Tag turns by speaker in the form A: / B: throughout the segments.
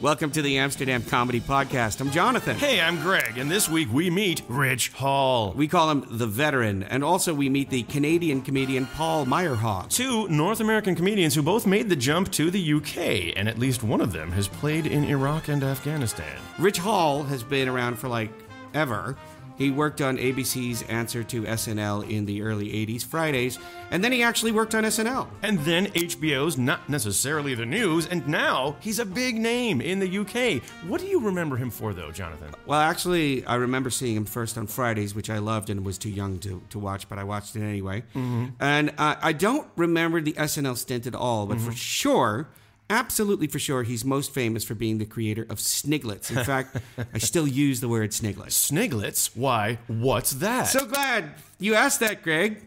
A: Welcome to the Amsterdam Comedy Podcast. I'm Jonathan.
B: Hey, I'm Greg, and this week we meet Rich Hall.
A: We call him the veteran, and also we meet the Canadian comedian Paul Myrehaug.
B: Two North American comedians who both made the jump to the UK, and at least one of them has played in Iraq and Afghanistan.
A: Rich Hall has been around for ever. He worked on ABC's answer to SNL in the early 80s, Fridays, and then he actually worked on SNL.
B: And then HBO's Not Necessarily the News, and now he's a big name in the UK. What do you remember him for, though, Jonathan?
A: Well, actually, I remember seeing him first on Fridays, which I loved and was too young to watch, but I watched it anyway. Mm-hmm. And I don't remember the SNL stint at all, but for sure... absolutely for sure, he's most famous for being the creator of Snigglets. In fact, I still use the word Snigglets.
B: Snigglets? Why, what's that?
A: So glad you asked that, Greg.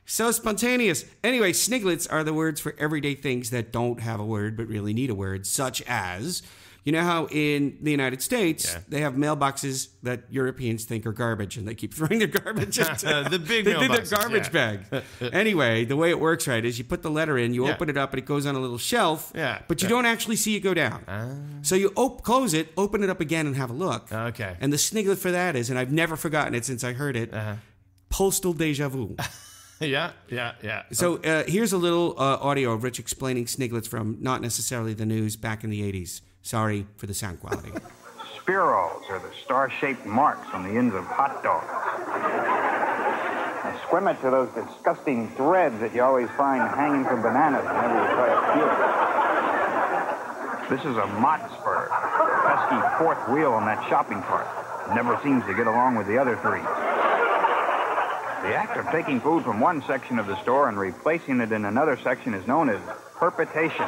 A: So spontaneous. Anyway, Snigglets are the words for everyday things that don't have a word but really need a word, such as... You know how in the United States, they have mailboxes that Europeans think are garbage, and they keep throwing their garbage into
B: the big mailboxes,
A: their garbage bag. Anyway, the way it works, right, is you put the letter in, you open it up, and it goes on a little shelf, but you don't actually see it go down. So you close it, open it up again, and have a look.
B: Okay.
A: And the sniglet for that is, and I've never forgotten it since I heard it, postal deja vu.
B: Yeah.
A: So here's a little audio of Rich explaining Snigglets from Not Necessarily the News back in the 80s. Sorry for the sound quality.
C: Spiros are the star-shaped marks on the ends of hot dogs. Now, squimets are those disgusting threads that you always find hanging from bananas whenever you try to peel them. This is a mott spur, the pesky fourth wheel on that shopping cart. Never seems to get along with the other three. The act of taking food from one section of the store and replacing it in another section is known as perpetation.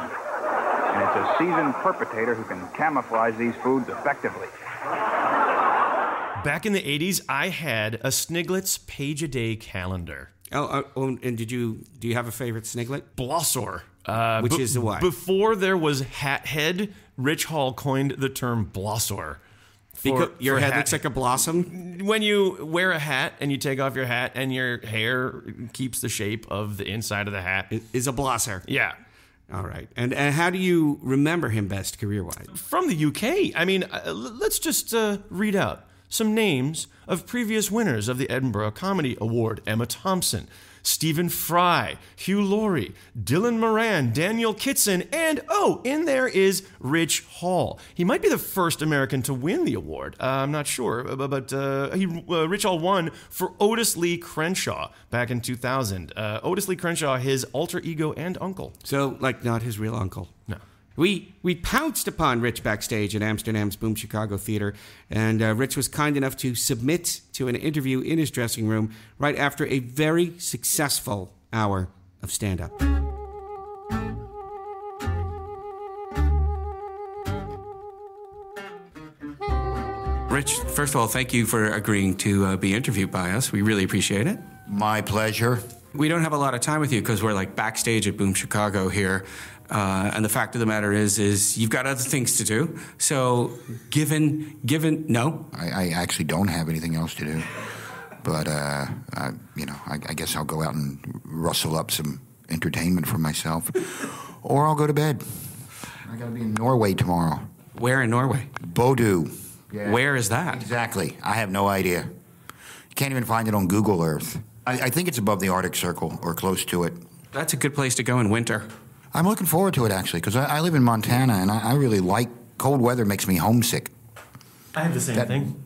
C: And it's a seasoned perpetrator who can camouflage these foods effectively.
B: Back in the 80s, I had a Snigglets page-a-day calendar.
A: And do you have a favorite Sniglet?
B: Blossor.
A: Which is the what?
B: Before there was Hat Head, Rich Hall coined the term Blossor.
A: Because your head looks like a blossom?
B: When you wear a hat and you take off your hat and your hair keeps the shape of the inside of the hat.
A: It is a blosser.
B: Yeah.
A: All right. And how do you remember him best career-wise?
B: From the UK. I mean, let's just read out some names of previous winners of the Edinburgh Comedy Award. Emma Thompson, Stephen Fry, Hugh Laurie, Dylan Moran, Daniel Kitson, and, in there is Rich Hall. He might be the first American to win the award. I'm not sure, but Rich Hall won for Otis Lee Crenshaw back in 2000. Otis Lee Crenshaw, his alter ego and uncle.
A: So, not his real uncle?
B: No.
A: We pounced upon Rich backstage at Amsterdam's Boom Chicago Theater, and Rich was kind enough to submit to an interview in his dressing room right after a very successful hour of stand-up. Rich, first of all, thank you for agreeing to be interviewed by us. We really appreciate it.
D: My pleasure.
A: We don't have a lot of time with you because we're backstage at Boom Chicago here. And the fact of the matter is you've got other things to do. So no?
D: I actually don't have anything else to do. But, I guess I'll go out and rustle up some entertainment for myself. Or I'll go to bed. I got to be in Norway tomorrow.
A: Where in Norway?
D: Bodø. Yeah.
A: Where is that?
D: Exactly. I have no idea. You can't even find it on Google Earth. I think it's above the Arctic Circle or close to it.
A: That's a good place to go in winter.
D: I'm looking forward to it, actually, because I live in Montana, and I really like cold weather. Makes me homesick.
B: I have the same thing,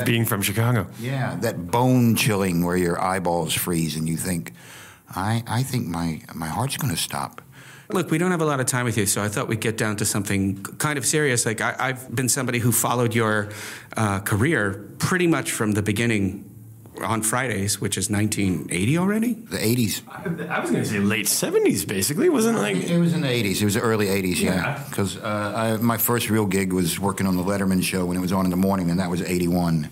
B: being from Chicago.
D: Yeah, that bone-chilling where your eyeballs freeze and you think, I think my heart's going to stop.
A: Look, we don't have a lot of time with you, so I thought we'd get down to something kind of serious. I've been somebody who followed your career pretty much from the beginning on Fridays, which is 1980 already?
D: The 80s.
B: I was going to say late 70s, basically. Wasn't it
D: It was in the 80s. It was the early 80s, yeah. Because my first real gig was working on the Letterman show when it was on in the morning, and that was 81.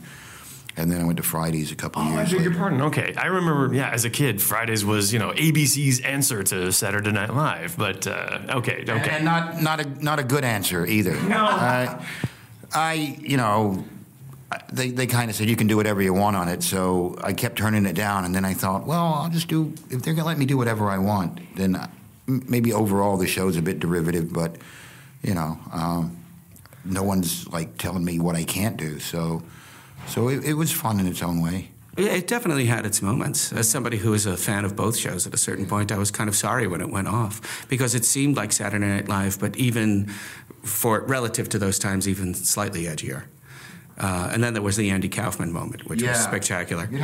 D: And then I went to Fridays a couple years later.
B: I beg your pardon. Okay. I remember, as a kid, Fridays was, ABC's answer to Saturday Night Live. But, okay.
D: And not a good answer either.
B: No.
D: They kind of said you can do whatever you want on it, so I kept turning it down, and then I thought, well, I'll just do, if they're going to let me do whatever I want, then maybe overall the show's a bit derivative, but, no one's like telling me what I can't do. So it was fun in its own way.
A: It definitely had its moments. As somebody who was a fan of both shows at a certain point, I was kind of sorry when it went off because it seemed like Saturday Night Live, but even relative to those times, even slightly edgier. And then there was the Andy Kaufman moment, which was spectacular.
D: It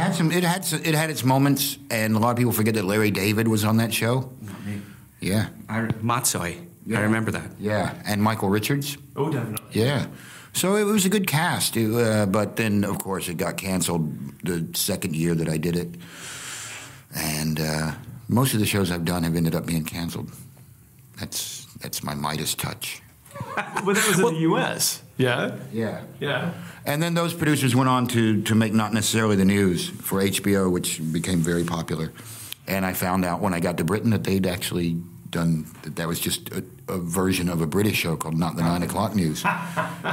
D: had its moments, and a lot of people forget that Larry David was on that show.
A: Not me.
D: Yeah.
A: Matsoi.
D: Yeah.
A: I remember that.
D: Yeah, and Michael Richards.
B: Oh, definitely.
D: Yeah. So it was a good cast, but then, of course, it got canceled the second year that I did it. And most of the shows I've done have ended up being canceled. That's my Midas touch.
B: But that was in the U.S. Yeah?
D: Yeah.
B: Yeah.
D: And then those producers went on to make Not Necessarily the News for HBO, which became very popular. And I found out when I got to Britain that they'd actually done that was just a version of a British show called Not the 9 O'Clock News,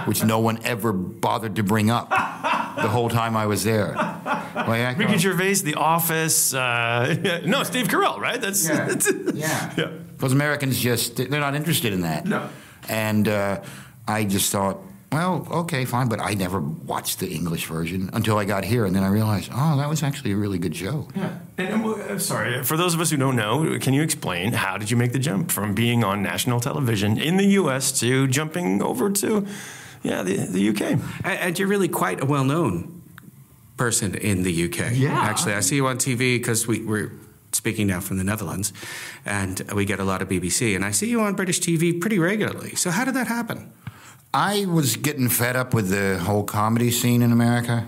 D: which no one ever bothered to bring up the whole time I was there.
B: Ricky Gervais, The Office. No, Steve Carell, right?
D: Yeah. Because Americans they're not interested in that.
B: No.
D: And I just thought, well, okay, fine, but I never watched the English version until I got here, and then I realized, oh, that was actually a really good show.
B: Yeah. And sorry, for those of us who don't know, can you explain how did you make the jump from being on national television in the U.S. to jumping over to, the U.K.?
A: And you're really quite a well-known person in the U.K.
B: Yeah.
A: Actually, I see you on TV because we're speaking now from the Netherlands, and we get a lot of BBC, and I see you on British TV pretty regularly. So how did that happen?
D: I was getting fed up with the whole comedy scene in America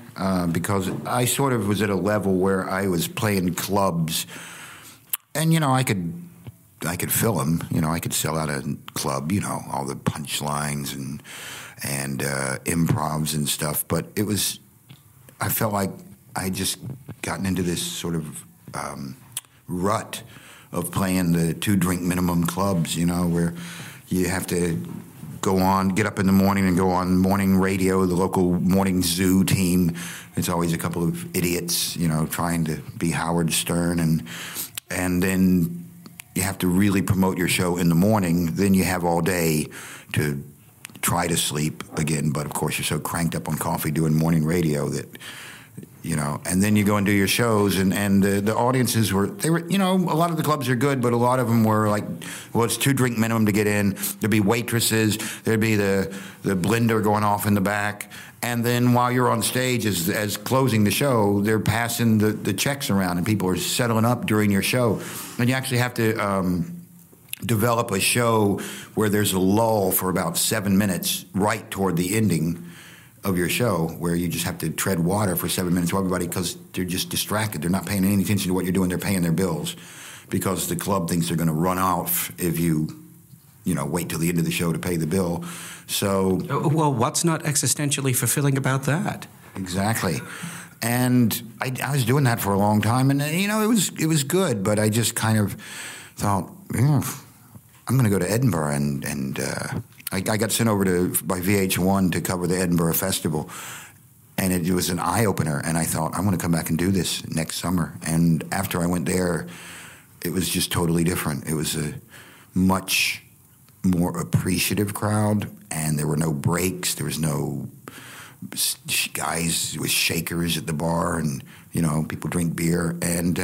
D: because I sort of was at a level where I was playing clubs, and I could fill them. I could sell out a club. All the punchlines and improvs and stuff. But I felt like I just gotten into this sort of rut of playing the 2-drink minimum clubs. Where you have to get up in the morning and go on morning radio, the local morning zoo team. It's always a couple of idiots, trying to be Howard Stern. And then you have to really promote your show in the morning. Then you have all day to try to sleep again. But, of course, you're so cranked up on coffee doing morning radio that, and then you go and do your shows, and the audiences were, a lot of the clubs are good, but a lot of them were like, well, it's 2-drink minimum to get in. There'd be waitresses. There'd be the blender going off in the back. And then while you're on stage as closing the show, they're passing the checks around, and people are settling up during your show. And you actually have to develop a show where there's a lull for about 7 minutes right toward the ending of your show, where you just have to tread water for 7 minutes for everybody because they're just distracted. They're not paying any attention to what you're doing. They're paying their bills because the club thinks they're going to run off if you wait till the end of the show to pay the bill. So,
A: well, what's not existentially fulfilling about that?
D: Exactly. And I was doing that for a long time, and it was good, but I just kind of thought, I'm going to go to Edinburgh, and I got sent over by VH1 to cover the Edinburgh Festival, and it was an eye-opener, and I thought, I want to come back and do this next summer. And after I went there, it was just totally different. It was a much more appreciative crowd, and there were no breaks. There was no guys with shakers at the bar, and, people drink beer. And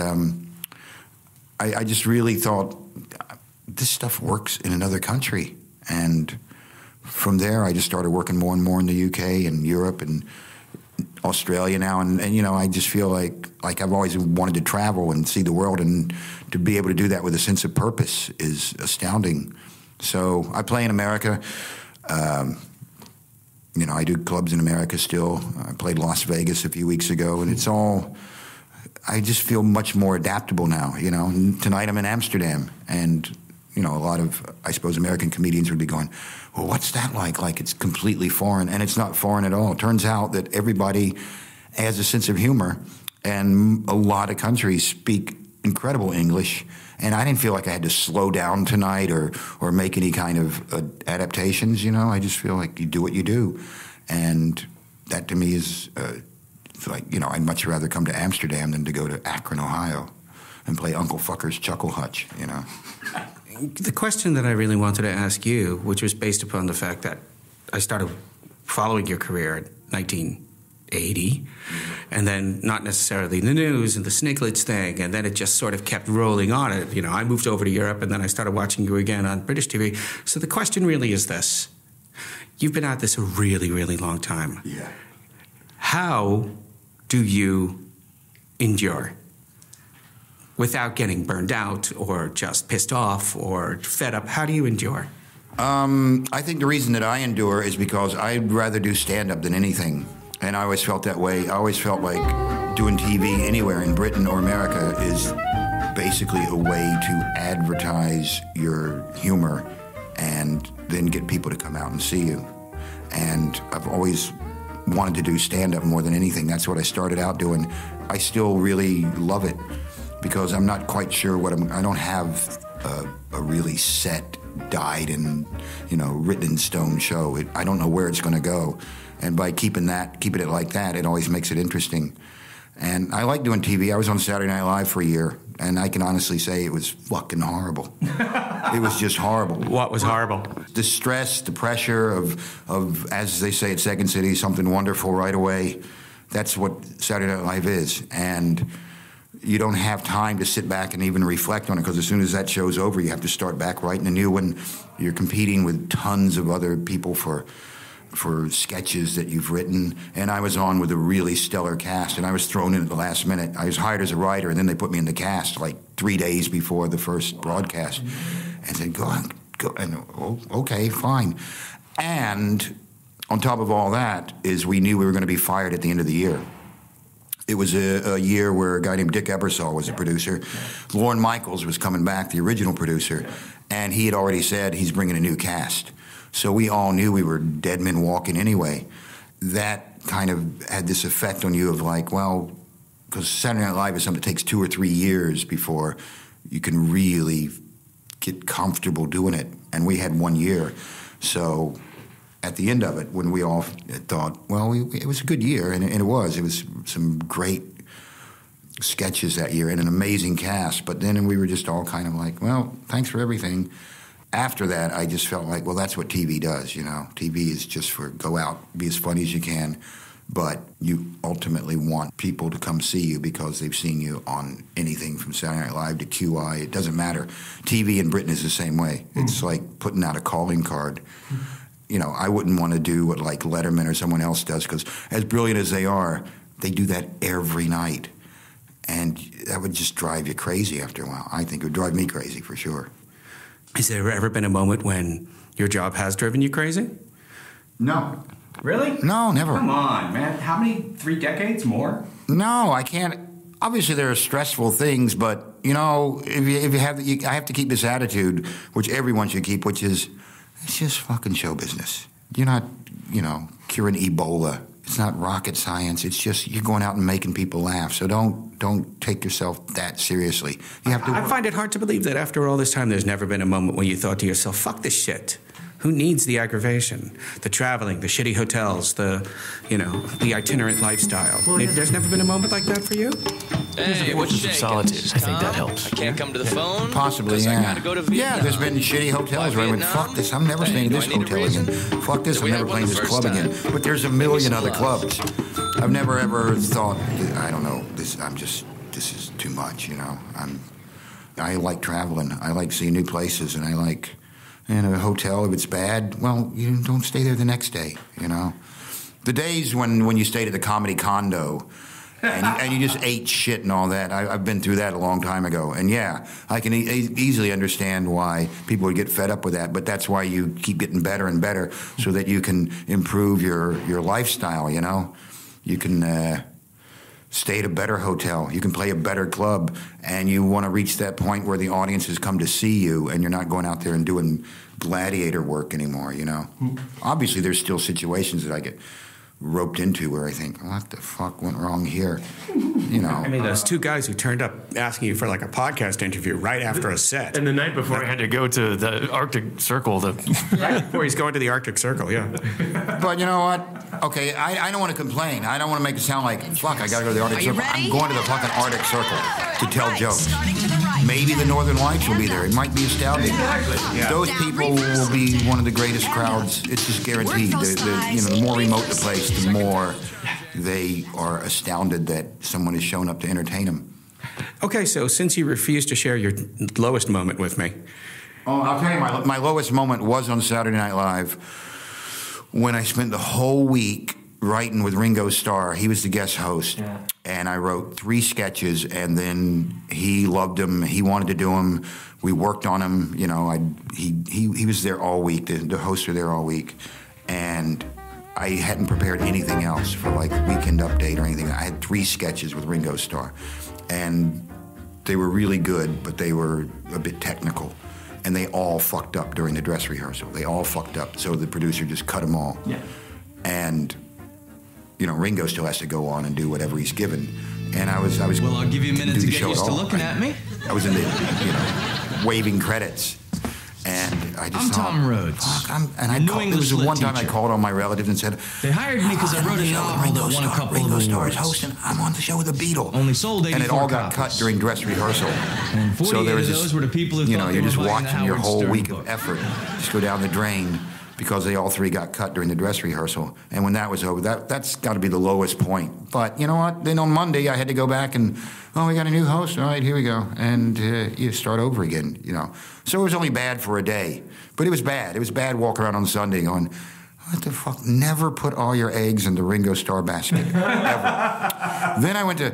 D: I just really thought, this stuff works in another country. And from there, I just started working more and more in the UK and Europe and Australia now. And I just feel like I've always wanted to travel and see the world, and to be able to do that with a sense of purpose is astounding. So I play in America. I do clubs in America still. I played Las Vegas a few weeks ago, and it's all... I just feel much more adaptable now, Tonight I'm in Amsterdam, and... a lot of, I suppose, American comedians would be going, well, what's that like? Like it's completely foreign. And it's not foreign at all. It turns out that everybody has a sense of humor, and a lot of countries speak incredible English. And I didn't feel like I had to slow down tonight or make any kind of adaptations, I just feel like you do what you do. And that to me is I'd much rather come to Amsterdam than to go to Akron, Ohio and play Uncle Fucker's Chuckle Hutch,
A: The question that I really wanted to ask you, which was based upon the fact that I started following your career in 1980, and then Not Necessarily the News and the Snigglets thing, and then it just sort of kept rolling on. I moved over to Europe, and then I started watching you again on British TV. So the question really is this. You've been at this a really, really long time.
D: Yeah.
A: How do you endure without getting burned out or just pissed off or fed up? How do you endure?
D: I think the reason that I endure is because I'd rather do stand-up than anything. And I always felt that way. I always felt like doing TV anywhere in Britain or America is basically a way to advertise your humor and then get people to come out and see you. And I've always wanted to do stand-up more than anything. That's what I started out doing. I still really love it because I'm not quite sure I don't have a really set, dyed and, written in stone show. I don't know where it's going to go. And by keeping it like that, it always makes it interesting. And I like doing TV. I was on Saturday Night Live for a year, and I can honestly say it was fucking horrible. It was just horrible.
A: What was horrible?
D: The stress, the pressure of, as they say at Second City, something wonderful right away. That's what Saturday Night Live is. And you don't have time to sit back and even reflect on it, because as soon as that show's over, you have to start back writing a new one. You're competing with tons of other people for sketches that you've written, and I was on with a really stellar cast, and I was thrown in at the last minute. I was hired as a writer, and then they put me in the cast like 3 days before the first broadcast, and said, go on, go, and okay, fine. And on top of all that is we knew we were going to be fired at the end of the year. It was a year where a guy named Dick Ebersol was a producer. Lorne Michaels was coming back, the original producer, and he had already said he's bringing a new cast. So we all knew we were dead men walking anyway. That kind of had this effect on you of like, well, because Saturday Night Live is something that takes 2 or 3 years before you can really get comfortable doing it. And we had 1 year. So at the end of it, when we all thought, well, it was a good year, and it was. It was some great sketches that year and an amazing cast. But then we were just all kind of like, well, thanks for everything. After that, I just felt like, well, that's what TV does, TV is just for go out, be as funny as you can, but you ultimately want people to come see you because they've seen you on anything from Saturday Night Live to QI. It doesn't matter. TV in Britain is the same way. It's like putting out a calling card. I wouldn't want to do what like Letterman or someone else does, because as brilliant as they are, they do that every night. And that would just drive you crazy after a while. I think it would drive me crazy for sure.
A: Has there ever been a moment when your job has driven you crazy?
D: No.
E: Really?
D: No, never.
E: Come on, man. How many? 3 decades more?
D: No, I can't. Obviously, there are stressful things, but, if you have, I have to keep this attitude, which everyone should keep, which is, it's just fucking show business. You're not, curing Ebola. It's not rocket science. It's just you're going out and making people laugh. So don't take yourself that seriously. You have to.
A: I find it hard to believe that after all this time, there's never been a moment when you thought to yourself, "Fuck this shit. Who needs the aggravation, the traveling, the shitty hotels, the itinerant lifestyle?" There's never been a moment like that for you?
B: Hey, what's shaking? Solitude. I think that helps.
F: I can't come to the phone.
D: Possibly, yeah.
F: I gotta go to Vietnam.
D: Yeah, there's been shitty hotels where I went, fuck this, I'm never staying in this hotel again. Fuck this, I'm never playing this club again. But there's a million other clubs. I've never ever thought, I don't know, this is too much, I like traveling. I like seeing new places, and I like, in a hotel, if it's bad, well, you don't stay there the next day, The days when you stayed at the comedy condo, and you just ate shit and all that. I've been through that a long time ago. And yeah, I can easily understand why people would get fed up with that. But that's why you keep getting better and better so that you can improve your lifestyle, You can stay at a better hotel. You can play a better club. And you want to reach that point where the audience has come to see you and you're not going out there and doing gladiator work anymore, Obviously, there's still situations that I get roped into where I think, what the fuck went wrong here? You know.
F: I mean, those two guys who turned up asking you for like a podcast interview right after a set.
B: And the night before I had to go to the Arctic Circle.
F: Right before he's going to the Arctic Circle, yeah.
D: But you know what? Okay, I don't want to complain. I don't want to make it sound like, fuck, I got to go to the Arctic Circle. I'm going to the fucking Arctic Circle to tell jokes. Maybe the Northern Lights will be there. It might be astounding.
F: Yeah.
D: Those people will be one of the greatest crowds. It's just guaranteed. The more remote the place, the more they are astounded that someone has shown up to entertain them.
F: Okay, so since you refused to share your lowest moment with me.
D: Oh, I'll tell you, my lowest moment was on Saturday Night Live when I spent the whole week writing with Ringo Starr. He was the guest host. Yeah. And I wrote 3 sketches, and then he loved them. He wanted to do them. We worked on them. You know, he was there all week. The hosts were there all week. And I hadn't prepared anything else for like Weekend Update or anything. I had 3 sketches with Ringo Starr. And they were really good, but they were a bit technical. And they all fucked up during the dress rehearsal. They all fucked up. So the producer just cut them all. Yeah. And, you know, Ringo still has to go on and do whatever he's given. And I was.
G: Well, I'll give you a minute to get used to looking at me.
D: I was in the, you know, waving credits. And I just
G: I'm
D: thought,
G: Tom Rhodes.
D: There was one time I called all my relatives and said,
G: they hired me because I wrote a novel that won a couple of awards.
D: Ringo Starr is hosting. I'm on the show with the Beatles.
G: Only sold 84
D: And it all got
G: copies.
D: cut during dress rehearsal.
G: And 48
D: so there was
G: of those were the people who
D: you
G: thought
D: know,
G: they
D: you're
G: were
D: just
G: buying the
D: watching your
G: Howard
D: whole
G: Stern
D: week
G: book.
D: of effort just go down the drain because they all 3 got cut during the dress rehearsal. And when that was over, that's got to be the lowest point. But you know what? Then on Monday, I had to go back and, we got a new host. All right, here we go. And you start over again, you know. So it was only bad for a day. But it was bad. It was bad walking around on Sunday going, what the fuck? Never put all your eggs in the Ringo Starr basket, ever. Then I went to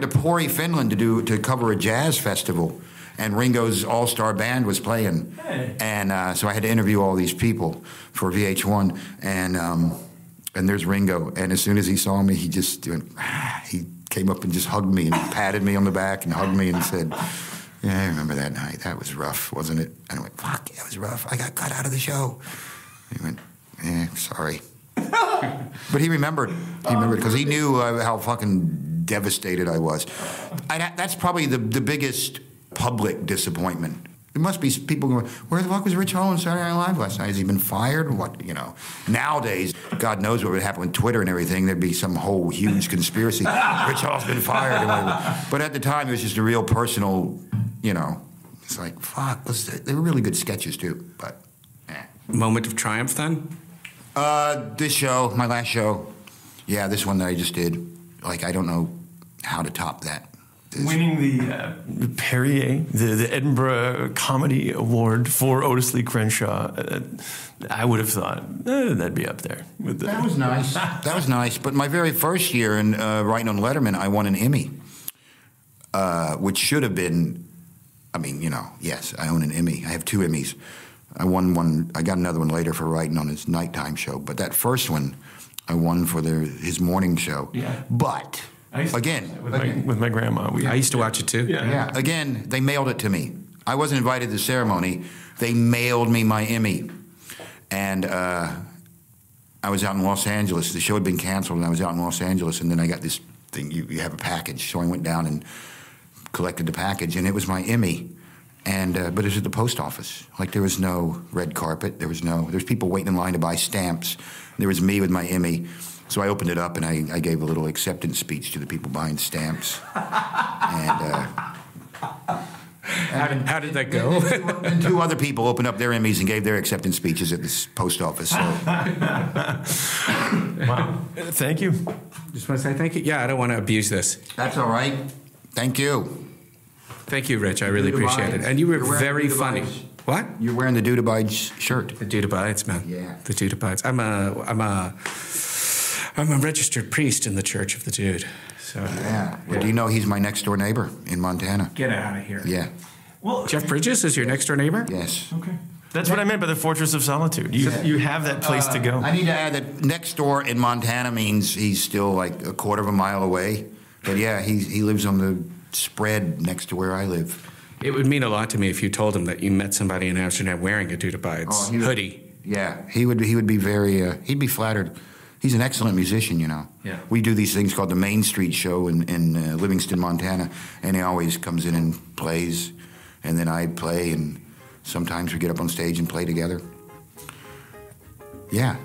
D: Pori, Finland to cover a jazz festival. And Ringo's all-star band was playing. Hey. And so I had to interview all these people for VH1. And there's Ringo. And as soon as he saw me, he just he came up and just hugged me and patted me on the back and hugged me and said, yeah, I remember that night. That was rough, wasn't it? And I went, fuck, that was rough. I got cut out of the show. He went, sorry. But he remembered. He remembered because he knew how fucking devastated I was. That's probably the biggest public disappointment. There must be people going, where the fuck was Rich Hall on Saturday Night Live last night? Has he been fired? What, you know? Nowadays, God knows what would happen with Twitter and everything. There'd be some whole huge conspiracy. Rich Hall's been fired. Or whatever. But at the time, it was just a real personal, you know, it's like, fuck. They were really good sketches, too. But,
F: Moment of triumph, then?
D: This show, my last show. Yeah, this one that I just did. Like, I don't know how to top that.
B: Winning the Perrier, the Edinburgh Comedy Award for Otis Lee Crenshaw, I would have thought that'd be up there.
D: That was nice. That was nice. But my very first year in writing on Letterman, I won an Emmy, which should have been, I mean, you know, yes, I own an Emmy. I have 2 Emmys. I won one. I got another one later for writing on his nighttime show. But that first one, I won for his morning show. Yeah. But... Again,
B: with my grandma.
F: I used to watch it too.
D: Yeah. Again, they mailed it to me. I wasn't invited to the ceremony. They mailed me my Emmy. And I was out in Los Angeles. The show had been canceled, and I was out in Los Angeles. And then I got this thing, you have a package. So I went down and collected the package, and it was my Emmy. And but it was at the post office. Like, there was no red carpet. There was people waiting in line to buy stamps. There was me with my Emmy. So I opened it up, and I gave a little acceptance speech to the people buying stamps. And
F: how did that go?
D: And 2 other people opened up their Emmys and gave their acceptance speeches at this post office. So.
B: Wow. Thank you.
F: Just want to say thank you. Yeah, I don't want to abuse this.
D: That's all right. Thank you.
F: Thank you, Rich. I really appreciate it. And you were very funny. What?
D: You're wearing the Dude Abides shirt.
F: The Dude Abides, man.
D: Yeah.
F: The Dude Abides. I'm a registered priest in the Church of the Dude. So
D: yeah. Well, do you know he's my next door neighbor in Montana?
F: Get out of here.
D: Yeah.
B: Well,
F: Jeff Bridges is your next door neighbor?
D: Yes.
B: Okay. That's what I meant by the Fortress of Solitude. You have that place to go.
D: I need to add that next door in Montana means he's still like a quarter of a mile away. But yeah, he lives on the spread next to where I live.
F: It would mean a lot to me if you told him that you met somebody in Amsterdam wearing a Dude Abides hoodie.
D: Yeah, he would be very. He'd be flattered. He's an excellent musician, you know.
E: Yeah.
D: We do these things called the Main Street Show in Livingston, Montana, and he always comes in and plays, and then I play, and sometimes we get up on stage and play together. Yeah,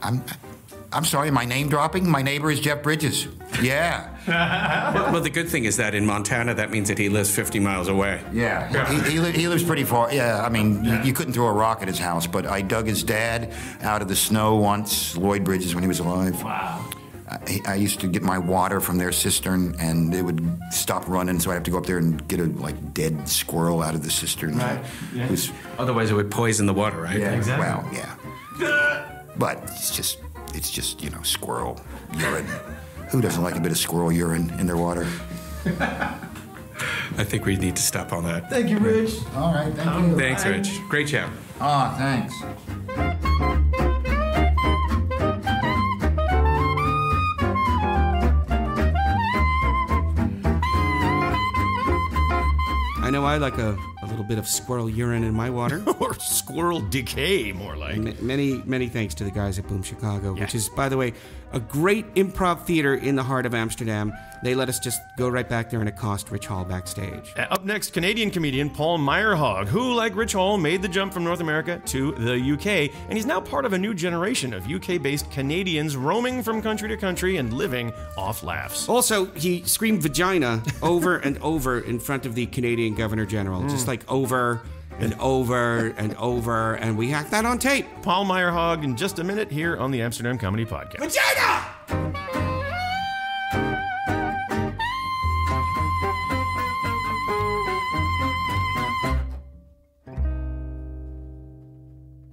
D: I'm sorry, am I name dropping? My neighbor is Jeff Bridges. Yeah.
F: Well, the good thing is that in Montana, that means that he lives 50 miles away.
D: Yeah. He lives pretty far. Yeah, I mean, you couldn't throw a rock at his house, but I dug his dad out of the snow once, Lloyd Bridges, when he was alive.
E: Wow.
D: I used to get my water from their cistern, and it would stop running, so I'd have to go up there and get a dead squirrel out of the cistern.
E: Right. Yeah.
F: Otherwise, it would poison the water, right?
D: Yeah,
E: Exactly.
D: well, yeah. But it's just squirrel urine. Who doesn't like a bit of squirrel urine in their water?
F: I think we need to stop on that.
E: Thank you, Rich.
D: All right, thank you.
F: Thanks, Rich. Great chat.
D: Ah, thanks.
A: I know I like a little bit of squirrel urine in my water.
B: Or squirrel decay, more like.
A: Many thanks to the guys at Boom Chicago, which is, by the way, a great improv theater in the heart of Amsterdam. They let us just go right back there and accost Rich Hall backstage.
B: Up next, Canadian comedian Paul Myrehaug, who, like Rich Hall, made the jump from North America to the UK, and he's now part of a new generation of UK-based Canadians roaming from country to country and living off laughs.
A: Also, he screamed vagina over and over in front of the Canadian Governor General, just like over and over and over, and we hacked that on tape.
B: Paul Myrehaug in just a minute here on the Amsterdam Comedy Podcast.
A: Vagina!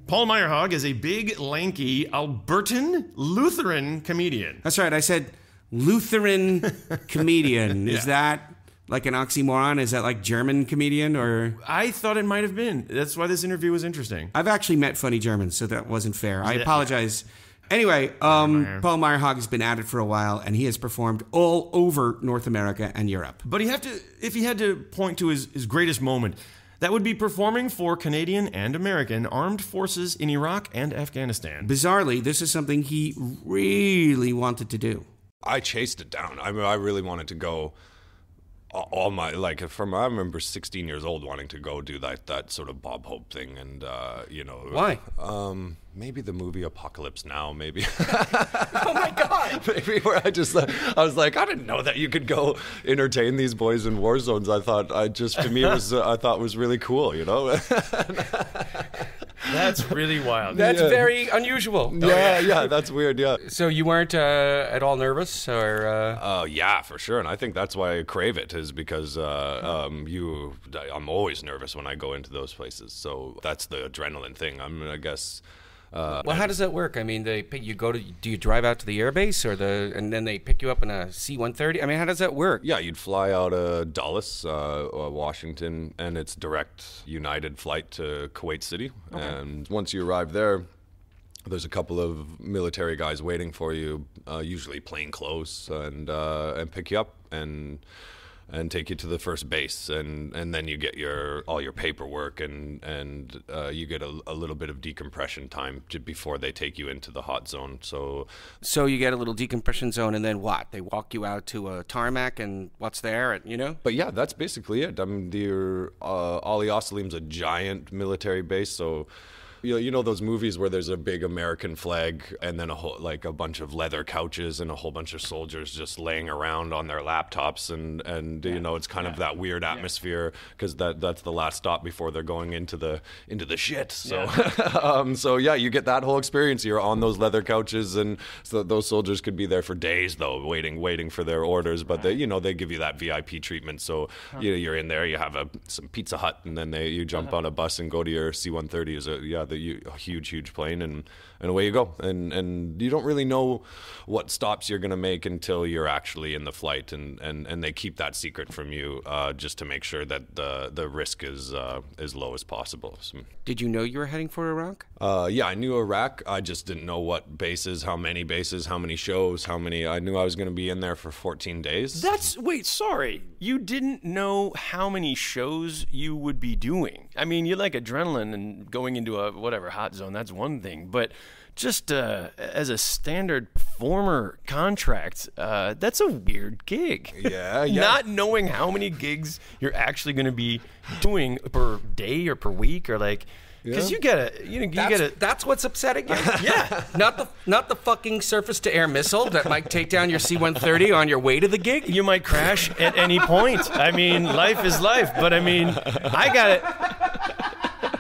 B: Paul Myrehaug is a big, lanky, Albertan Lutheran comedian.
A: That's right, I said Lutheran comedian. Is that like an oxymoron? Is that like German comedian or?
B: I thought it might have been. That's why this interview was interesting.
A: I've actually met funny Germans, so that wasn't fair. I apologize. Anyway, Paul Myrehaug has been at it for a while, and he has performed all over North America and Europe.
B: But if he had to point to his greatest moment, that would be performing for Canadian and American armed forces in Iraq and Afghanistan.
A: Bizarrely, this is something he really wanted to do.
H: I chased it down. I mean, I really wanted to go all my, I remember 16 years old wanting to go do that sort of Bob Hope thing, and
A: Why?
H: Maybe the movie Apocalypse Now, maybe.
A: Oh my God!
H: Maybe where I was like, I didn't know that you could go entertain these boys in war zones. I thought I thought it was really cool, you know.
B: That's really wild.
I: That's very unusual.
H: Yeah, that's weird. Yeah.
I: So you weren't at all nervous, or?
H: Yeah, for sure, and I think that's why I crave it, is because I'm always nervous when I go into those places. So that's the adrenaline thing. I guess.
I: Well, how does that work? I mean, do you drive out to the airbase, and then they pick you up in a C-130? I mean, how does that work?
H: Yeah, you'd fly out of Dulles, Washington, and it's direct United flight to Kuwait City. Okay. And once you arrive there, there's a couple of military guys waiting for you, usually plain clothes, and pick you up and take you to the first base, and then you get all your paperwork, and you get a little bit of decompression time before they take you into the hot zone. So
I: you get a little decompression zone, and then what? They walk you out to a tarmac, and what's there,
H: But yeah, that's basically it. I mean, Ali Osalim's a giant military base, so. You know those movies where there's a big American flag and then a bunch of leather couches and a whole bunch of soldiers just laying around on their laptops, and it's kind of that weird atmosphere, because that's the last stop before they're going into the shit. So you get that whole experience. You're on those leather couches, and so those soldiers could be there for days though, waiting for their orders. But they give you that VIP treatment. So you're in there, you have some Pizza Hut, and then you jump on a bus and go to your C-130. A huge plane, and away you go, and you don't really know what stops you're going to make until you're actually in the flight, and they keep that secret from you, just to make sure that the risk is as low as possible. So,
I: did you know you were heading for Iraq?
H: Yeah, I knew Iraq. I just didn't know what bases, how many shows, I knew I was going to be in there for 14 days.
B: Sorry, you didn't know how many shows you would be doing. I mean, you like adrenaline and going into a whatever, hot zone, that's one thing. But just as a standard performer contract, that's a weird gig.
H: Yeah.
B: Not knowing how many gigs you're actually going to be doing per day or per week, or like, because you gotta.
I: That's what's upsetting you.
B: Yeah.
I: Not the fucking surface to air missile that might take down your C-130 on your way to the gig.
B: You might crash at any point. I mean, life is life, but I mean, I got it.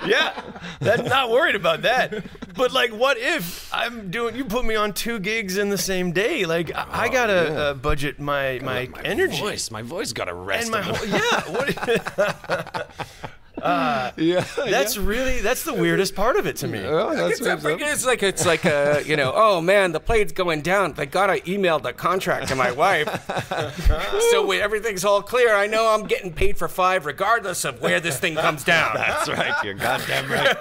B: Yeah, I'm not worried about that. But like, what if you put me on 2 gigs in the same day? Like, I gotta budget my energy.
H: My voice got to rest.
B: And that's the weirdest part of it to me.
I: It's like oh man, the plane's going down. They gotta email the contract to my wife, so everything's all clear. I know I'm getting paid for 5 regardless of where this thing comes down.
H: That's right. You're goddamn right.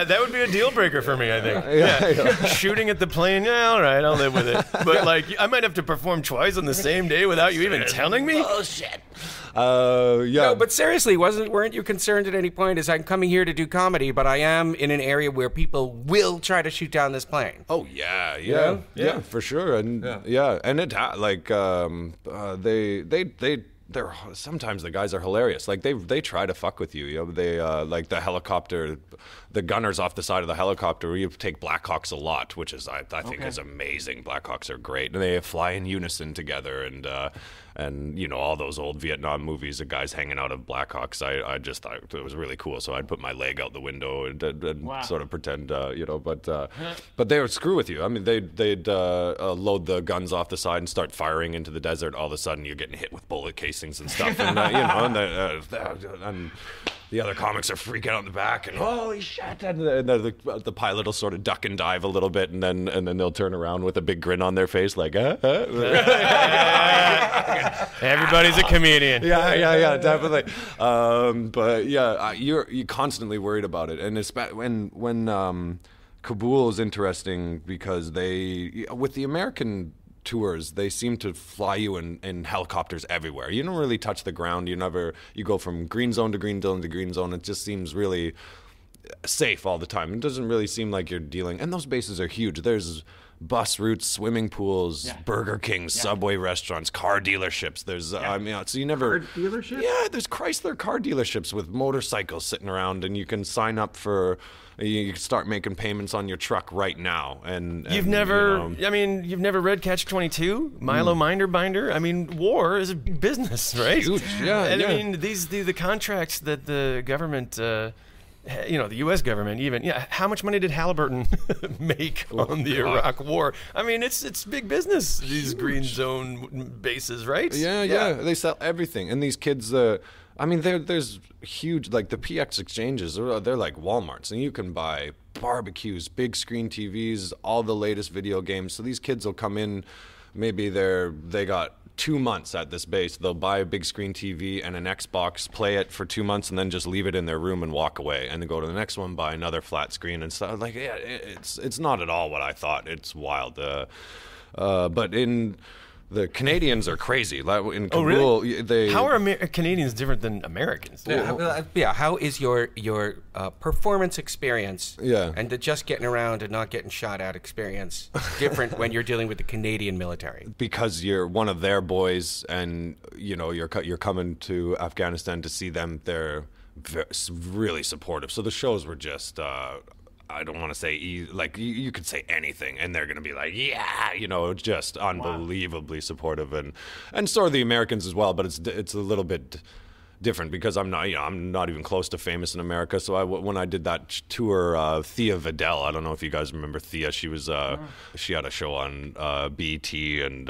B: That would be a deal breaker for me, I think. Shooting at the plane, all right, I'll live with it. But like, I might have to perform twice on the same day without you even telling me.
I: Oh shit.
H: No,
I: but seriously, weren't you concerned at any point? As I'm coming here to do comedy, but I am in an area where people will try to shoot down this plane.
H: Oh yeah, for sure, and and it they're sometimes the guys are hilarious. Like they try to fuck with you. They like the helicopter, the gunners off the side of the helicopter. You take Blackhawks a lot, which is I think is amazing. Blackhawks are great, and they fly in unison together. And all those old Vietnam movies, the guys hanging out of Blackhawks. I just thought it was really cool. So I'd put my leg out the window and sort of pretend, But they would screw with you. I mean, they'd load the guns off the side and start firing into the desert. All of a sudden, you're getting hit with bullet casings and stuff, and and the other comics are freaking out in the back, and holy shit! And the pilot will sort of duck and dive a little bit, and then they'll turn around with a big grin on their face, like,
B: Everybody's a comedian.
H: Yeah, definitely. But yeah, you're constantly worried about it, and when Kabul is interesting because with the American tours, they seem to fly you in helicopters everywhere. You don't really touch the ground. You go from green zone to green zone to green zone. It just seems really safe all the time. It doesn't really seem like you're dealing, and those bases are huge. There's bus routes, swimming pools, Burger Kings, Subway restaurants, car dealerships. There's, so you never...
F: Car dealerships?
H: Yeah, there's Chrysler car dealerships with motorcycles sitting around, and you can sign up for... You can start making payments on your truck right now. And
B: you've never read Catch-22? Milo Binder? I mean, war is a business, right?
H: Huge, yeah.
B: And I mean, the contracts that the government... the U.S. government even, how much money did Halliburton make on the Iraq War? I mean, it's big business, these green zone bases, right?
H: Yeah. They sell everything. And these kids, there's huge, like the PX exchanges, they're like Walmarts. And you can buy barbecues, big screen TVs, all the latest video games. So these kids will come in, maybe they got 2 months at this base. They'll buy a big screen TV and an Xbox, play it for 2 months, and then just leave it in their room and walk away. And then go to the next one, buy another flat screen and stuff. Like, it's not at all what I thought. It's wild. But the Canadians are crazy. In Kabul,
B: really? How are Canadians different than Americans?
I: How is your performance experience and the just getting around and not getting shot at experience different when you're dealing with the Canadian military?
H: Because you're one of their boys, and you're coming to Afghanistan to see them. They're really supportive. So the shows were just. I don't want to say you could say anything and they're going to be like, just unbelievably supportive, and so are the Americans as well. But it's a little bit different because I'm not even close to famous in America. So when I did that tour, Thea Vidal, I don't know if you guys remember Thea. She was she had a show on BET, and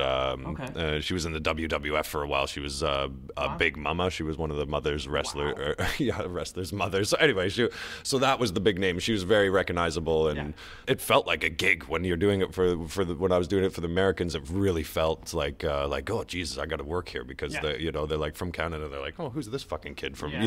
H: she was in the WWF for a while. She was a Big Mama. She was one of the mothers wrestlers' mothers. So anyway, so that was the big name. She was very recognizable, and it felt like a gig when you're doing it when I was doing it for the Americans. It really felt like oh Jesus, I got to work here because they're like from Canada. They're like, oh, who's this this fucking kid from, but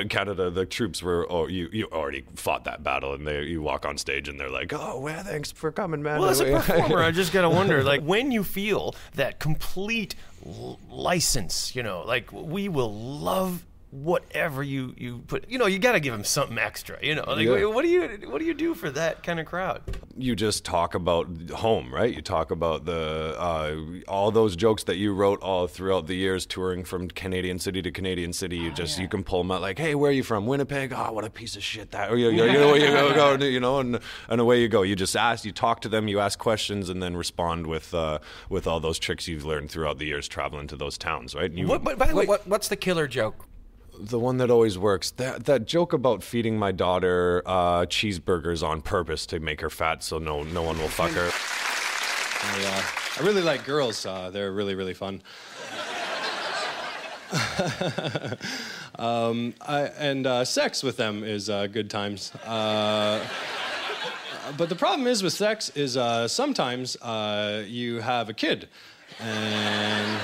H: in Canada, the troops were, you already fought that battle, and you walk on stage and they're like, oh, well, thanks for coming, man.
B: Well, as a performer, I just got to wonder, like, when you feel that complete license, like, we will love whatever you put, you got to give them something extra, like, what do you do for that kind of crowd?
H: You just talk about home, right? You talk about all those jokes that you wrote all throughout the years touring from Canadian city to Canadian city. You can pull them out like, hey, where are you from? Winnipeg. Oh, what a piece of shit that. And away you go. You just you talk to them, you ask questions, and then respond with all those tricks you've learned throughout the years traveling to those towns, right?
I: By the way, what's the killer joke?
H: The one that always works, that joke about feeding my daughter cheeseburgers on purpose to make her fat so no one will fuck her.
J: I really like girls. They're really, really fun. Sex with them is good times. But the problem is with sex is sometimes you have a kid, and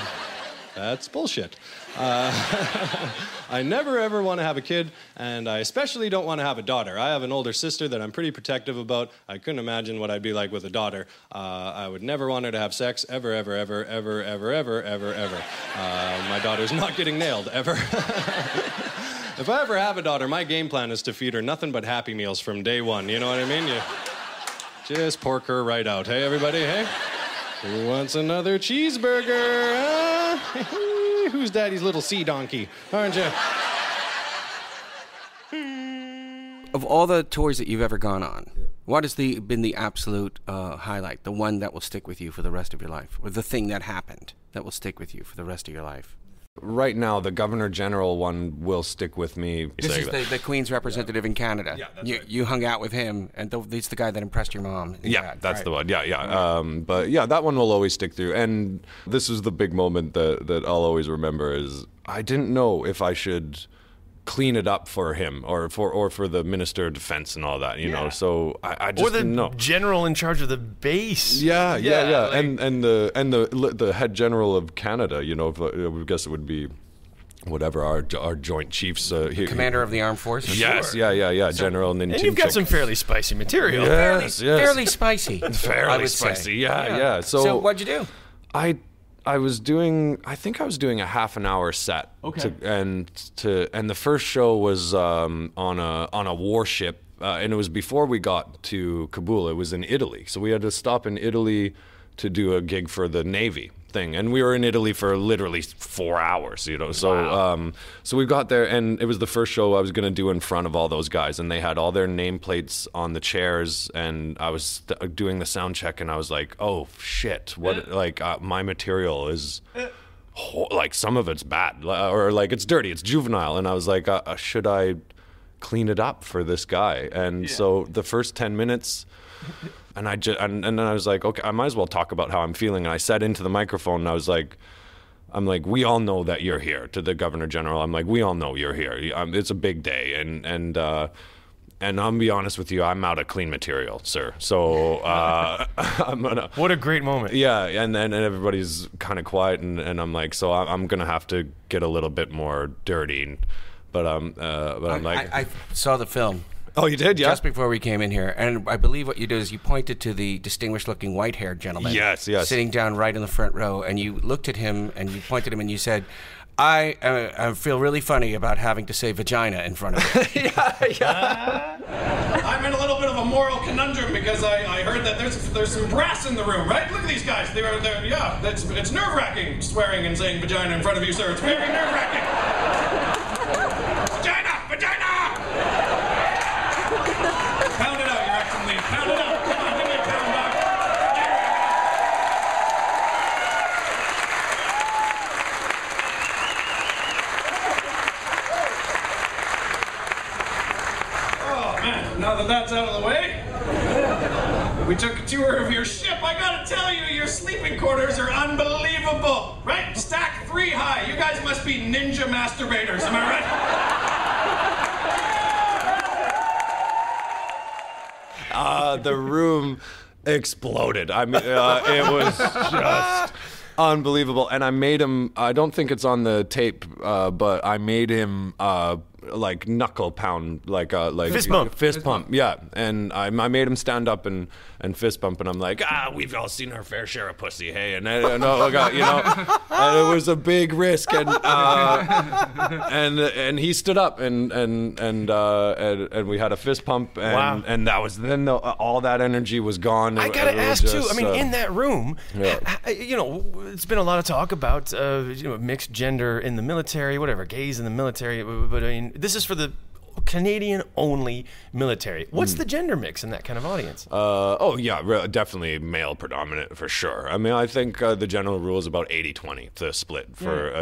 J: that's bullshit. I never ever want to have a kid, and I especially don't want to have a daughter. I have an older sister that I'm pretty protective about. I couldn't imagine what I'd be like with a daughter. I would never want her to have sex ever, ever, ever, ever, ever, ever, ever, ever. My daughter's not getting nailed, ever. If I ever have a daughter, my game plan is to feed her nothing but Happy Meals from day one. You know what I mean? You just pork her right out. Hey, everybody, hey? Who wants another cheeseburger? Who's Daddy's little sea donkey, aren't you?
I: Of all the tours that you've ever gone on, what has been the absolute highlight, the one that will stick with you for the rest of your life, or the thing that happened that will stick with you for the rest of your life?
H: Right now, the Governor General one will stick with me.
I: This is the Queen's representative in Canada. Yeah, that's right. You hung out with him, and he's the guy that impressed your mom.
H: Yeah, that's the one. Yeah. But yeah, that one will always stick through. And this is the big moment that I'll always remember is I didn't know if I should clean it up for him or for the Minister of Defense and all that, you know. So I just didn't know.
B: General in charge of the base.
H: Yeah. Like, and the head general of Canada, you know, I guess it would be whatever our Joint Chiefs,
I: Commander of the Armed Forces.
H: Yes,
I: sure.
H: yeah, General Nintinchik.
B: And you've got some fairly spicy material.
H: Yes.
I: Fairly spicy.
H: Fairly spicy. Yeah. So
I: what'd you do?
H: I think I was doing a half an hour set.
B: Okay.
H: And the first show was on a warship, and it was before we got to Kabul. It was in Italy, so we had to stop in Italy to do a gig for the Navy thing, and we were in Italy for literally 4 hours, you know. So
B: wow.
H: So we got there, and it was the first show I was going to do in front of all those guys, and they had all their nameplates on the chairs, and I was doing the sound check, and I was like, oh shit, what? Like my material is like some of it's bad, or like it's dirty, it's juvenile, and I was like, should I clean it up for this guy? And so the first 10 minutes. And then I was like, okay, I might as well talk about how I'm feeling. And I said into the microphone, and I'm like, we all know that you're here. To the Governor General, I'm like, we all know you're here. It's a big day, and I'll be honest with you, I'm out of clean material, sir. So I'm gonna.
B: What a great moment.
H: Yeah, and everybody's kind of quiet, and I'm like, so I'm gonna have to get a little bit more dirty, but I'm like,
I: I saw the film.
H: Oh, you did, yeah?
I: Just before we came in here. And I believe what you did is you pointed to the distinguished-looking white-haired gentleman.
H: Yes.
I: Sitting down right in the front row, and you looked at him, and you pointed at him, and you said, I feel really funny about having to say vagina in front of him.
K: Yeah. I'm in a little bit of a moral conundrum because I heard that there's some brass in the room, right? Look at these guys. It's nerve-wracking swearing and saying vagina in front of you, sir. It's very nerve-wracking. Vagina! Pound it out, Your Excellency. Pound it out. Come on, give me a pound, dog. Oh, man. Now that that's out of the way, we took a tour of your ship. I gotta tell you, your sleeping quarters are unbelievable. Right? Stacked 3 high. You guys must be ninja masturbators. Am I right?
H: The room exploded. I mean, it was just Unbelievable. And I made him, I don't think it's on the tape, but I made him like knuckle pound, like fist pump. Yeah. And I made him stand up and fist bump, and I'm like, we've all seen our fair share of pussy, hey, and I got, you know, and it was a big risk, and he stood up, and we had a fist pump, and that was then all that energy was gone.
B: I gotta ask too. I mean, in that room, you know, it's been a lot of talk about mixed gender in the military, whatever, gays in the military, but I mean, this is for the Canadian-only military. What's the gender mix in that kind of audience?
H: Definitely male predominant for sure. I mean, I think the general rule is about 80-20, the split for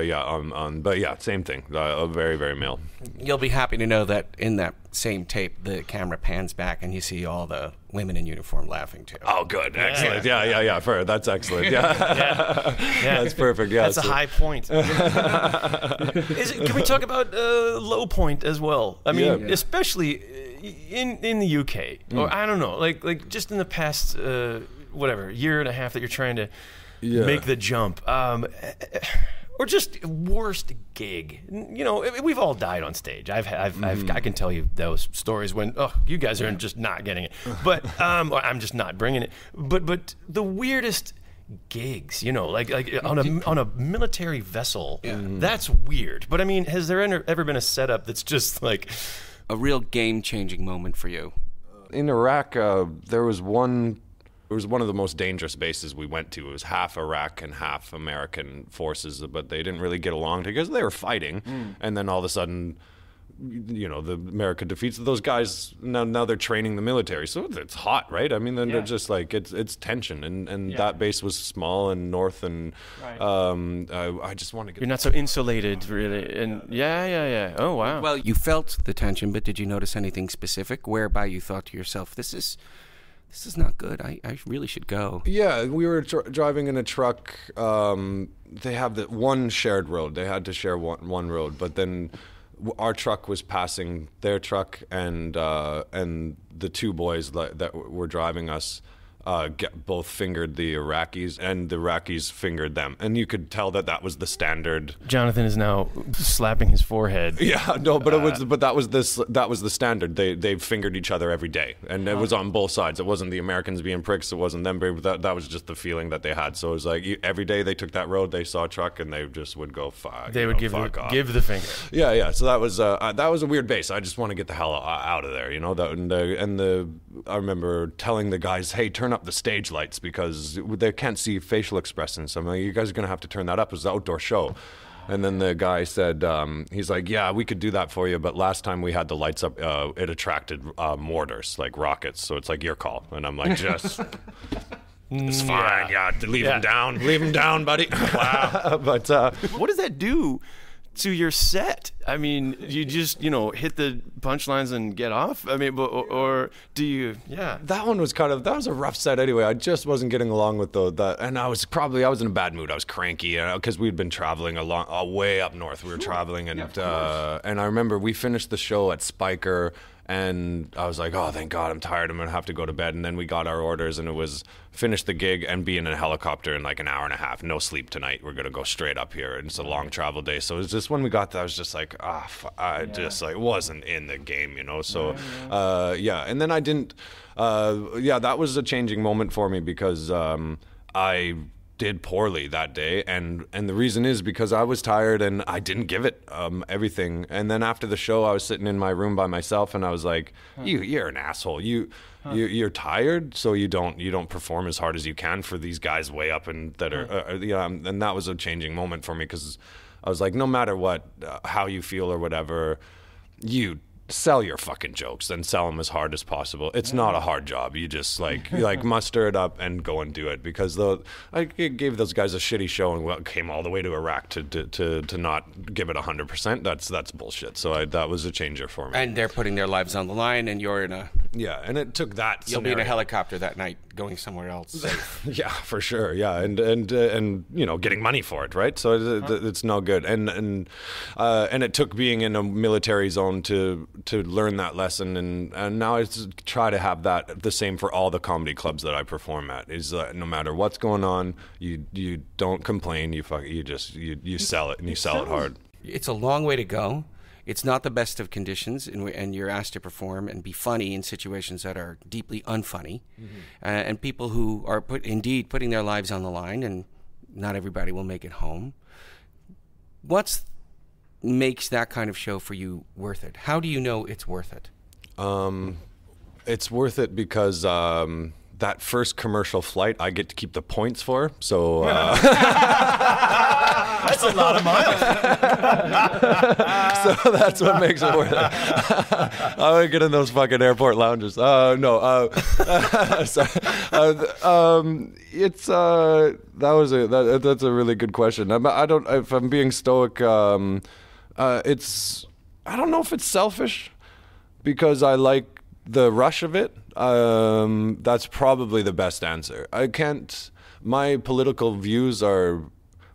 H: but yeah, same thing. Very, very male.
I: You'll be happy to know that in that same tape, the camera pans back and you see all the women in uniform laughing too.
H: Oh, good, excellent. That's excellent. Yeah, that's perfect. Yeah,
B: that's a high point. Can we talk about low point as well? I mean, especially in the UK, or I don't know, like just in the past year and a half that you're trying to make the jump. Or just worst gig. You know, we've all died on stage. I can tell you those stories when you guys are just not getting it, but or I'm just not bringing it. But the weirdest gigs, you know, like on a military vessel, that's weird. But I mean, has there ever been a setup that's just like
I: a real game-changing moment for you?
H: In Iraq, there was one. It was one of the most dangerous bases we went to. It was half Iraq and half American forces, but they didn't really get along because they were fighting. And then all of a sudden, you know, the America defeats those guys. Now they're training the military, so it's hot, right? I mean, then they're just like it's tension, and that base was small and north, and I just want to get.
B: You're not so insulated, really, and yeah. Oh wow.
I: Well, you felt the tension, but did you notice anything specific whereby you thought to yourself, "This is not good. I really should go."
H: Yeah, we were driving in a truck. They have the one shared road. They had to share one road, but then our truck was passing their truck, and the two boys that were driving us both fingered the Iraqis, and the Iraqis fingered them, and you could tell that was the standard.
B: Jonathan is now slapping his forehead.
H: Yeah, no, but that was the standard. They fingered each other every day, and it was on both sides. It wasn't the Americans being pricks. It wasn't them. But that was just the feeling that they had. So it was like every day they took that road, they saw a truck, and they just would go fuck.
B: They would give the finger.
H: Yeah. So that was a weird base. I just want to get the hell out of there, you know. I remember telling the guys, "Hey, turn up the stage lights because they can't see facial expressions. I'm like, you guys are going to have to turn that up. It was an outdoor show." And then the guy said, he's like, "Yeah, we could do that for you, but last time we had the lights up, it attracted mortars, like rockets, so it's like your call." And I'm like, just... It's fine, leave him down, buddy.
B: Wow. But what does that do to your set? I mean, you just, hit the punchlines and get off? I mean, or do you,
H: That one was that was a rough set anyway. I just wasn't getting along with that. And I was in a bad mood. I was cranky because we'd been traveling way up north. We were traveling, and I remember we finished the show at Spiker, and I was like, "Oh, thank God, I'm tired. I'm going to have to go to bed." And then we got our orders, and it was finish the gig and be in a helicopter in like an hour and a half. No sleep tonight. We're going to go straight up here. And it's a long travel day. So it was just when we got there, I was just like, just like wasn't in the game, So, And then I didn't, that was a changing moment for me because I did poorly that day, and the reason is because I was tired and I didn't give it everything. And then after the show, I was sitting in my room by myself, and I was like, "You're an asshole. You're tired, so you don't perform as hard as you can for these guys way up and that are And that was a changing moment for me because I was like, no matter what, how you feel or whatever, you sell your fucking jokes and sell them as hard as possible. It's not a hard job. You just muster it up and go and do it, because I gave those guys a shitty show and came all the way to Iraq to not give it 100%. That's bullshit. So that was a changer for me.
I: And they're putting their lives on the line, and you're in a
H: Yeah, and it took that
I: You'll be in a
H: scenario.
I: helicopter that night going somewhere else.
H: Yeah, for sure. Yeah, and getting money for it, right? So it's no good. And it took being in a military zone to learn that lesson. And now I try to have that the same for all the comedy clubs that I perform at. Is no matter what's going on, you don't complain. You sell it, and you sell it hard.
I: It's a long way to go. It's not the best of conditions, and you're asked to perform and be funny in situations that are deeply unfunny. And people who are putting their lives on the line, and not everybody will make it home. What makes that kind of show for you worth it? How do you know it's worth it?
H: It's worth it because that first commercial flight I get to keep the points for. So
B: that's a lot of miles.
H: So that's what makes it worth it. I would get in those fucking airport lounges. That's a really good question. If I'm being stoic, I don't know if it's selfish because I like the rush of it. That's probably the best answer. My political views are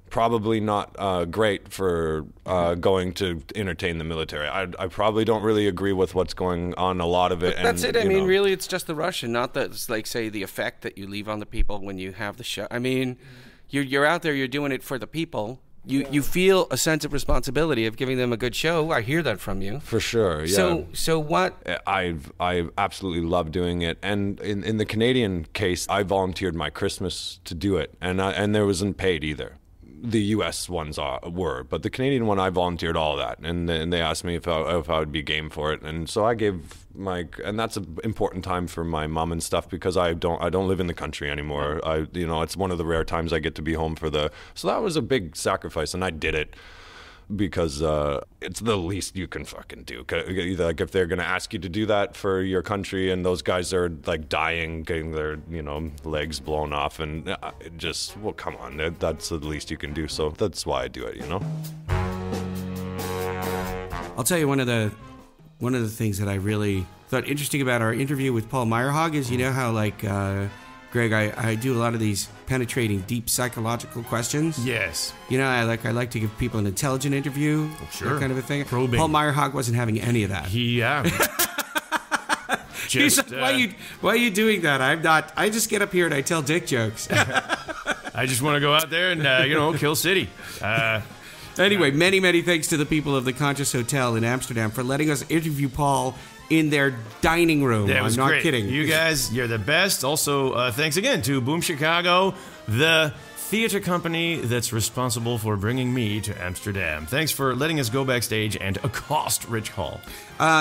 H: probably not great for going to entertain the military. I probably don't really agree with what's going on, a lot of it.
I: But that's it. I mean, really, it's just the rush, and not the, like, say, the effect that you leave on the people when you have the show. I mean, you're out there, you're doing it for the people. You feel a sense of responsibility of giving them a good show. I hear that from you.
H: For sure, yeah.
I: So what?
H: I absolutely love doing it. And in the Canadian case, I volunteered my Christmas to do it. And there wasn't paid either. The U.S. ones were, but the Canadian one, I volunteered all of that, and they asked me if I would be game for it, and so I gave and that's an important time for my mom and stuff because I don't live in the country anymore. It's one of the rare times I get to be home so that was a big sacrifice, and I did it because it's the least you can fucking do. Like, if they're gonna ask you to do that for your country, and those guys are like dying, getting their legs blown off, and come on, that's the least you can do. So that's why I do it.
A: I'll tell you one of the things that I really thought interesting about our interview with Paul Myrehaug is, how Greg, I do a lot of these penetrating, deep psychological questions.
B: Yes.
A: I like to give people an intelligent interview.
B: Oh, sure.
A: That kind of a thing.
B: Probing.
A: Paul Myrehaug wasn't having any of that. He's like, why are you doing that? I'm not. I just get up here and I tell dick jokes.
B: I just want to go out there and kill city.
A: Anyway, many, many thanks to the people of the Conscious Hotel in Amsterdam for letting us interview Paul in their dining room.
B: That was
A: I'm not
B: great.
A: kidding.
B: You guys, you're the best. Also, thanks again to Boom Chicago, the theater company that's responsible for bringing me to Amsterdam. Thanks for letting us go backstage and accost Rich Hall.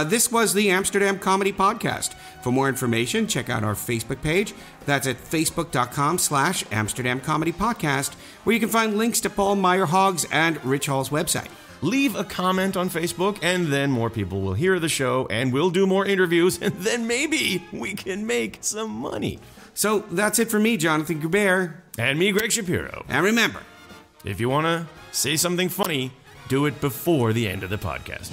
A: This was the Amsterdam Comedy Podcast. For more information, check out our Facebook page. That's at facebook.com/Amsterdam Comedy Podcast, where you can find links to Paul Myrehaug's and Rich Hall's website.
B: Leave a comment on Facebook, and then more people will hear the show, and we'll do more interviews, and then maybe we can make some money.
A: So that's it for me, Jonathan Groubert.
B: And me, Greg Shapiro.
A: And remember,
B: if you want to say something funny, do it before the end of the podcast.